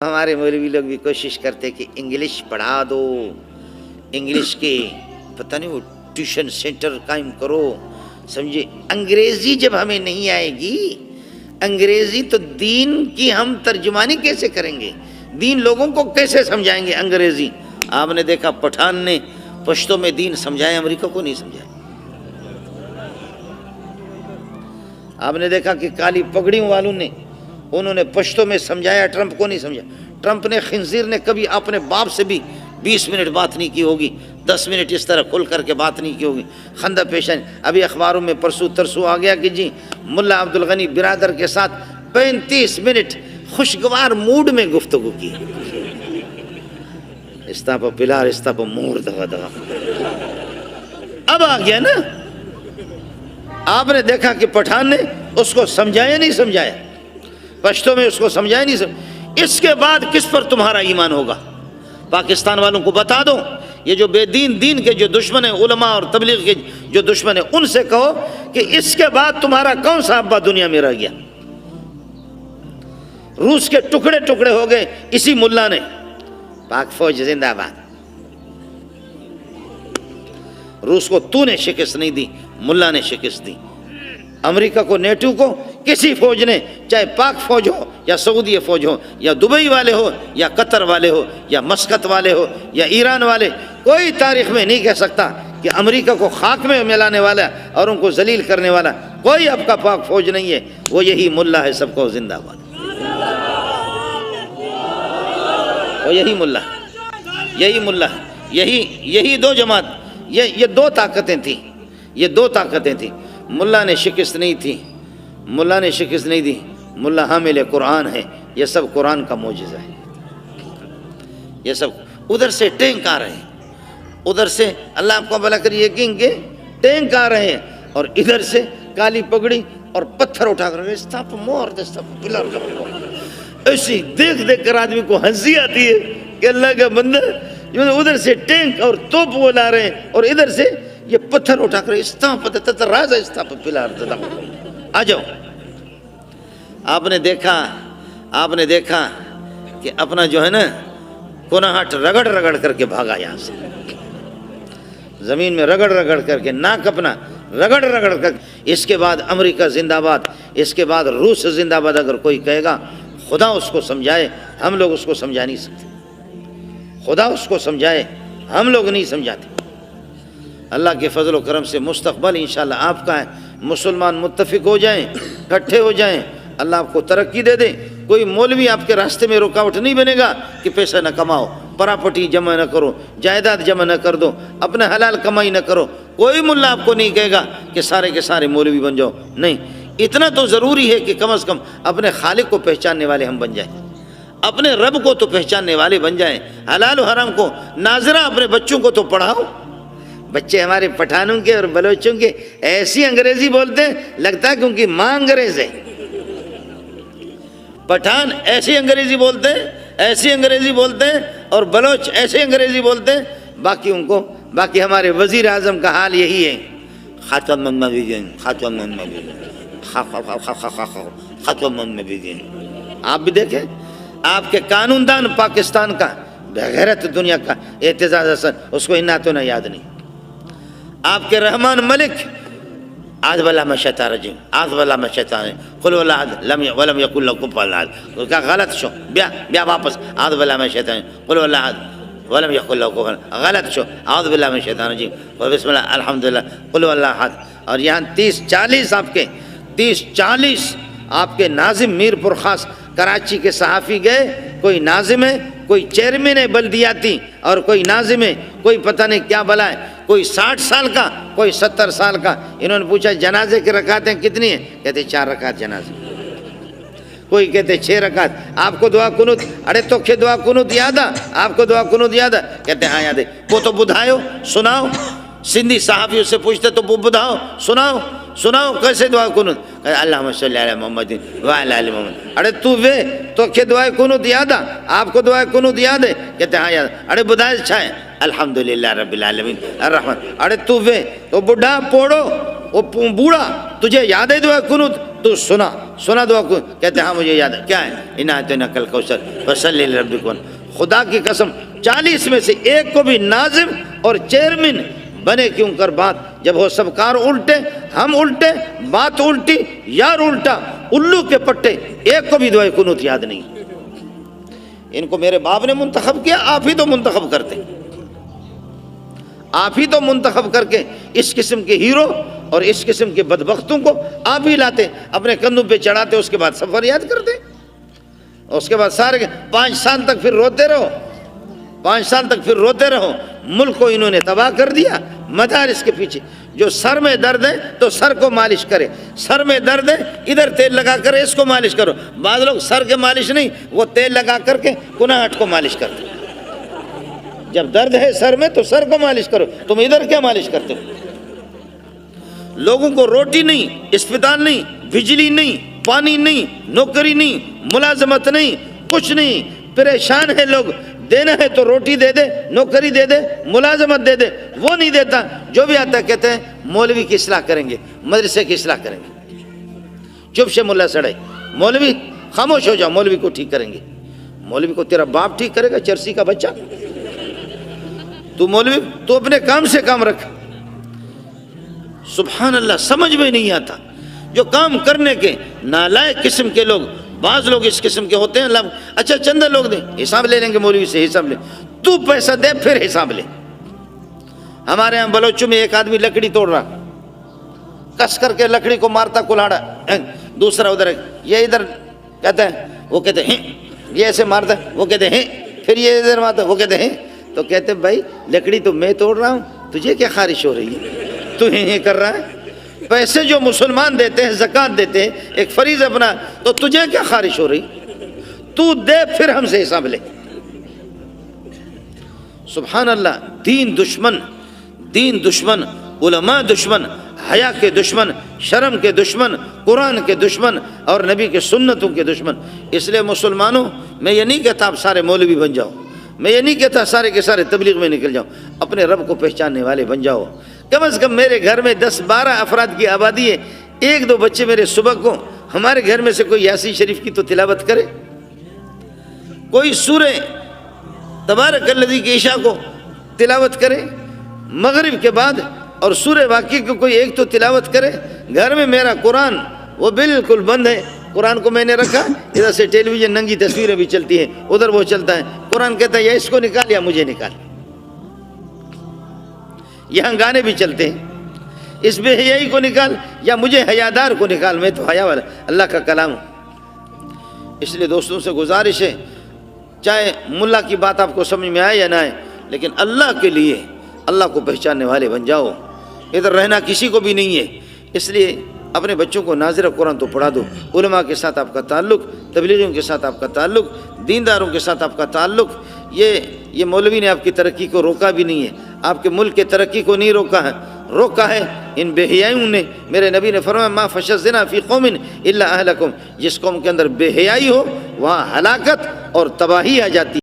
ہمارے مولوی لوگ بھی کوشش کرتے کہ انگلش پڑھا دو، انگلش کے پتہ نہیں وہ ٹیوشن سینٹر قائم کرو، سمجھے۔ انگریزی جب ہمیں نہیں آئے گی، انگریزی تو دین کی ہم ترجمانی کیسے کریں گے، دین لوگوں کو کیسے سمجھائیں گے انگریزی۔ آپ نے دیکھا پٹھان نے پشتوں میں دین سمجھایا، امریکہ کو نہیں سمجھایا۔ آپ نے دیکھا کہ کالی پگڑیوں والوں نے انہوں نے پشتوں میں سمجھایا، ٹرمپ کو نہیں سمجھا۔ ٹرمپ نے خنزیر نے کبھی اپنے باپ سے بھی 20 منٹ بات نہیں کی ہوگی، 10 منٹ اس طرح کھل کر کے بات نہیں کی ہوگی، خندہ پیشانی۔ ابھی اخباروں میں پرسوں ترسوں آ گیا کہ جی ملا عبدالغنی برادر کے ساتھ 35 منٹ خوشگوار موڈ میں گفتگو کی۔ استاپ پلار استاپ مور دغا دغا۔ اب آ گیا نا۔ آپ نے دیکھا کہ پٹھان نے اس کو سمجھایا نہیں سمجھایا، پشتوں میں اس کو سمجھایا نہیں سمجھایا۔ اس کے بعد کس پر تمہارا ایمان ہوگا؟ پاکستان والوں کو بتا دو، یہ جو بے دین کے جو دشمن ہیں، علماء اور تبلیغ کے جو دشمن ہیں، ان سے کہو کہ اس کے بعد تمہارا کون سا ابا دنیا میں رہ گیا؟ روس کے ٹکڑے ٹکڑے ہو گئے اسی ملا نے۔ پاک فوج زندہ باد۔ روس کو تو نے شکست نہیں دی، ملا نے شکست دی۔ امریکہ کو، نیٹو کو کسی فوج نے، چاہے پاک فوج ہو یا سعودی فوج ہو یا دبئی والے ہو یا قطر والے ہو یا مسقط والے ہو یا ایران والے، کوئی تاریخ میں نہیں کہہ سکتا کہ امریکہ کو خاک میں ملانے والا اور ان کو ذلیل کرنے والا کوئی اب کا پاک فوج نہیں ہے۔ وہ یہی ملا ہے، سب کو زندہ باد۔ وہ یہی ملا، یہی ملا، یہی دو جماعت، یہ دو طاقتیں تھیں، یہ دو طاقتیں تھیں۔ ملا نے شکست نہیں تھی، ملا نے شکست نہیں دی۔ ملا حامل قرآن ہے، یہ سب قرآن کا معجزہ ہے۔ یہ سب ادھر سے ٹینک آ رہے ہیں، ادھر سے اللہ آپ کو بھلا کر یقین کہ ٹینک آ رہے ہیں، اور ادھر سے کالی پگڑی اور پتھر اٹھا کر استاپ مور دستاپ پلار کا ایسی دیکھ دیکھ کر آدمی کو ہنسی آتی ہے کہ اللہ کا بندہ، ادھر سے ٹینک اور توپ وہ لا رہے ہیں اور ادھر سے یہ پتھر اٹھا کر استاپ راز استاپ پلار آ جاؤ۔ آپ نے دیکھا کہ اپنا جو ہے نا کونہٹ رگڑ رگڑ کر کے بھاگا، یہاں سے زمین میں رگڑ رگڑ کر کے، ناک اپنا رگڑ رگڑ کر۔ اس کے بعد امریکہ زندہ باد، اس کے بعد روس زندہ باد اگر کوئی کہے گا، خدا اس کو سمجھائے، ہم لوگ اس کو سمجھا نہیں سکتے۔ خدا اس کو سمجھائے، ہم لوگ نہیں سمجھاتے۔ اللہ کے فضل و کرم سے مستقبل انشاءاللہ آپ کا ہے۔ مسلمان متفق ہو جائیں، اکٹھے ہو جائیں، اللہ آپ کو ترقی دے دے۔ کوئی مولوی آپ کے راستے میں رکاوٹ نہیں بنے گا کہ پیسہ نہ کماؤ، پراپرٹی جمع نہ کرو، جائیداد جمع نہ کر دو، اپنے حلال کمائی نہ کرو۔ کوئی ملا آپ کو نہیں کہے گا کہ سارے کے سارے مولوی بن جاؤ، نہیں۔ اتنا تو ضروری ہے کہ کم از کم اپنے خالق کو پہچاننے والے ہم بن جائیں، اپنے رب کو تو پہچاننے والے بن جائیں۔ حلال و حرام کو ناظرہ اپنے بچوں کو تو پڑھاؤ۔ بچے ہمارے پٹھانوں کے اور بلوچوں کے ایسی انگریزی بولتے ہیں، لگتا ہے کہ ان کی ماں انگریز ہے۔ پٹھان ایسی انگریزی بولتے ہیں، ایسی انگریزی بولتے ہیں، اور بلوچ ایسی انگریزی بولتے ہیں۔ باقی ہمارے وزیر اعظم کا حال یہی ہے، خاتم النبیین، خاتم النبیین، خاتم النبیین۔ آپ بھی دیکھیں، آپ کے قانون دان پاکستان کا بغیرت دنیا کا اعتزاز حسن، اس کو اناتوں نے یاد نہیں۔ آپ کے رحمان ملک، آج بلا میں شیطان رجیم، آج بلا میں شیطان قل هو احد ولم یکن له کفوا احد۔ اس کا غلط شو، بیا واپس، آج بلا میں شیطان قل هو احد ولم یکن له کفوا احد، غلط شو، اعوذ باللہ من الشیطان الرجیم، بسم اللہ الحمدللہ قل هو احد۔ اور یہاں 30-40 آپ کے ناظم میر پر خاص کراچی کے صحافی گئے، کوئی ناظم ہے، کوئی چیئرمین ہے بلدیاتی، اور کوئی ناظم ہے، کوئی پتہ نہیں کیا بلا ہے، کوئی 60 سال کا، کوئی 70 سال کا۔ انہوں نے پوچھا جنازے کی رکعتیں کتنی ہیں؟ کہتے 4 رکعت جنازے، کوئی کہتے 6 رکعت۔ آپ کو دعا قنوت، ارے تو کہ دعا قنوت یاد ہے؟ آپ کو دعا قنوت یاد ہے؟ کہتے ہاں یاد ہے۔ وہ تو بدھائیو، سناؤ۔ سندھی صحافیوں سے پوچھتے تو بدھاؤ، سناؤ کیسے دعا قنوت؟ اللہم صلی علی محمد وعلی آل محمد۔ ارے تو کہ دعا قنوت یاد ہے؟ آپ کو دعا قنوت یاد ہے؟ کہتے ہاں یاد ہے۔ ارے بدھائے اچھا ہے، الحمدللہ رب العالمین الرحمن۔ ارے تو بڈھا پوڑو، وہ بوڑھا، تجھے یاد ہے دعا قنوت؟ تو سنا سنا دعا کو؟ کہتے ہاں مجھے یاد ہے، کیا ہے؟ اِنَّا أَعْطَيْنَاكَ الْكَوْثَرَ فَصَلِّ لِرَبِّكَ وَانْحَرْ۔ خدا کی قسم 40 میں سے ایک کو بھی ناظم اور چیئرمین بنے کیوں کر بات، جب ہو سب کار الٹے، ہم الٹے، بات الٹی، یار الٹا، الو کے پٹے، ایک کو بھی دعائے قنوت یاد نہیں۔ ان کو میرے باپ نے منتخب کیا، آپ ہی تو منتخب کرتے، آپ ہی تو منتخب کر کے اس قسم کے ہیرو اور اس قسم کے بدبختوں کو آپ ہی لاتے، اپنے کندھوں پہ چڑھاتے، اس کے بعد سفر یاد کرتے، اس کے بعد سارے 5 سال تک پھر روتے رہو، 5 سال تک پھر روتے رہو۔ ملک کو انہوں نے تباہ کر دیا مدارس کے پیچھے۔ جو سر میں درد ہے تو سر کو مالش کرے، سر میں درد ہے ادھر تیل لگا کر اس کو مالش کرو۔ بعض لوگ سر کے مالش نہیں، وہ تیل لگا کر کے کناہٹ کو مالش کرتے۔ جب درد ہے سر میں تو سر کو مالش کرو، تم ادھر کیا مالش کرتے ہو؟ لوگوں کو روٹی نہیں، اسپتال نہیں، بجلی نہیں، پانی نہیں، نوکری نہیں، ملازمت نہیں، کچھ نہیں، پریشان ہے لوگ۔ دینا ہے تو روٹی دے دے، نوکری دے دے، ملازمت دے دے، وہ نہیں دیتا۔ جو بھی آتا ہے کہتے ہیں مولوی کی اصلاح کریں گے، مدرسے کی اصلاح کریں گے۔ چپ سے ملا سڑے، مولوی خاموش ہو جاؤ، مولوی کو ٹھیک کریں گے۔ مولوی کو تیرا باپ ٹھیک کرے گا، چرسی کا بچہ؟ تو مولوی تو اپنے کام سے کام رکھ۔ سبحان اللہ، سمجھ میں نہیں آتا جو کام کرنے کے نالائق قسم کے لوگ، بعض لوگ اس قسم کے ہوتے ہیں۔ اللہ اچھا چندہ لوگ دیں، حساب لے لیں گے مولوی سے، حساب لے، تو پیسہ دے پھر حساب لے۔ ہمارے ہاں بلوچوں میں ایک آدمی لکڑی توڑ رہا، کس کر کے لکڑی کو مارتا کلاڑا، دوسرا ادھر، یہ ادھر کہتا ہے، وہ کہتے ہیں یہ ایسے مارتا ہے، وہ کہتے ہیں پھر یہ ادھر مارتا ہے، وہ کہتے ہیں۔ تو کہتے بھائی لکڑی تو میں توڑ رہا ہوں، تجھے کیا خارش ہو رہی ہے؟ تو یہ کر رہا ہے۔ پیسے جو مسلمان دیتے ہیں، زکوٰۃ دیتے ہیں، ایک فریض اپنا، تو تجھے کیا خارش ہو رہی؟ تو دے پھر ہم سے حساب لے۔ سبحان اللہ، دین دشمن، دین دشمن، علماء دشمن، حیا کے دشمن، شرم کے دشمن، قرآن کے دشمن اور نبی کے سنتوں کے دشمن۔ اس لیے مسلمانوں، میں یہ نہیں کہتا آپ سارے مولوی بن جاؤ، میں یہ نہیں کہتا سارے کے سارے تبلیغ میں نکل جاؤ، اپنے رب کو پہچاننے والے بن جاؤ۔ کم از کم میرے گھر میں 10-12 افراد کی آبادی ہے، 1-2 بچے میرے صبح کو ہمارے گھر میں سے کوئی یاسین شریف کی تو تلاوت کرے، کوئی سورہ تبارک الذی کی عشاء کو تلاوت کرے، مغرب کے بعد اور سورہ واقعہ کو کوئی ایک تو تلاوت کرے۔ گھر میں میرا قرآن وہ بالکل بند ہے، قرآن کو میں نے رکھا، ادھر سے ٹیلی ویژن ننگی تصویریں بھی چلتی ہیں، ادھر وہ چلتا ہے، قرآن کہتا ہے یا اس کو نکال یا مجھے نکال۔ یہاں گانے بھی چلتے ہیں، اس بے حیائی کو نکال یا مجھے حیادار کو نکال، میں تو حیا والا اللہ کا کلام ہوں۔ اس لیے دوستوں سے گزارش ہے، چاہے ملا کی بات آپ کو سمجھ میں آئے یا نہ آئے، لیکن اللہ کے لیے اللہ کو پہچاننے والے بن جاؤ۔ ادھر رہنا کسی کو بھی نہیں ہے، اس لیے اپنے بچوں کو ناظر قرآن تو پڑھا دو۔ علماء کے ساتھ آپ کا تعلق، تبلیغیوں کے ساتھ آپ کا تعلق، دینداروں کے ساتھ آپ کا تعلق، یہ مولوی نے آپ کی ترقی کو روکا بھی نہیں ہے، آپ کے ملک کے ترقی کو نہیں روکا ہے، روکا ہے ان بے حیائیوں نے۔ میرے نبی نے فرمایا ما فشى الزنا فی قوم الا اہلکم، جس قوم کے اندر بے حیائی ہو وہاں ہلاکت اور تباہی آ جاتی ہے۔